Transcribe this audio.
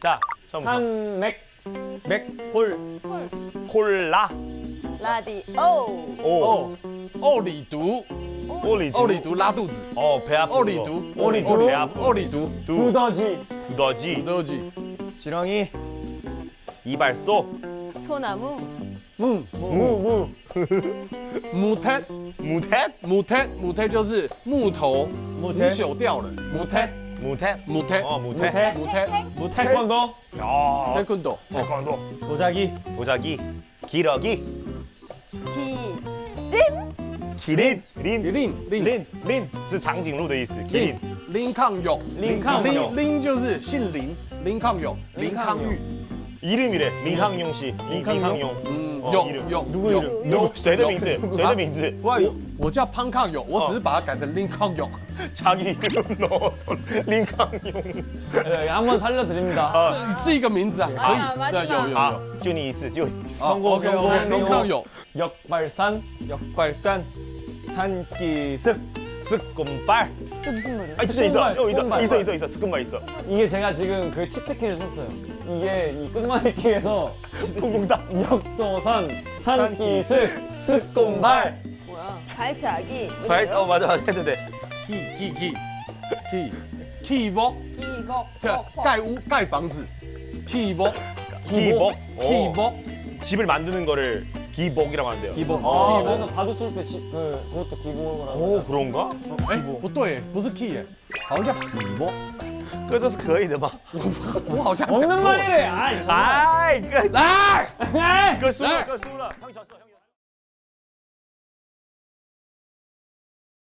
자, 처음부터. 산맥. 콜라. 라디오. 오. 奥里毒， 오리두. 奥里毒拉肚子， 배 아픈 奥里 거. 毒， 오리두. 배 아픈 奥里毒， 두더지. 두더지. 德基， 지렁이. 이발소. 소나무. 무. 母胎， 무태. 母胎，母胎就是木头腐胎朽掉了， 무태. 무태. 무태. 무태. 무胎， 태권도. 야. 태권도, 태권도. 도자기. 도자기. 기러기. 기린. 린. 林 是长颈鹿的意思。기린. 林抗勇，林抗勇林就是姓林，林抗勇，林抗玉， 이름이래. 링항용 씨. 링항용. 勇 이름. 勇 누구 勇 이름? 누구? 谁的名字？谁的名字？我叫潘抗勇，我只是把它改成林抗勇， 자기 이름 넣어서 링항용. 네, 한번 살려드립니다. 是一个名字啊，可以， 마지막. 对，有有 아, 有， 준이 이스, 준이 이스. 啊，OK OK， 林抗勇， 역발산. 역발산, 산기슭, 스콘발. 또 무슨 노래? 아, 있어, 있어. 스콘발. 있어. 스콘발 있어. 이게 제가 지금 그 치트키를 썼어요. 이게 이 끝말잇기에서 쿵쿵다. 역도선, 산기슭, 습곤발. 뭐야? 발차기. 맞아. 해도 돼. Keyboard， 기복. 盖屋盖房子，Keyboard， 기복. Keyboard， 집을 만드는 거를 기복이라고 하는데요. 기복. 기복. 그래서 바둑 뚫을 때 그것도 기복을 하는 오, 그런가? 哎，不对，不是 Key，哎，好像叫 Keyboard， 这是可以的吗？我好像 없는 讲错了。 말이래. 아이, 정말. 아이, 来。 에이! 그输了. 형이 졌어. 형이.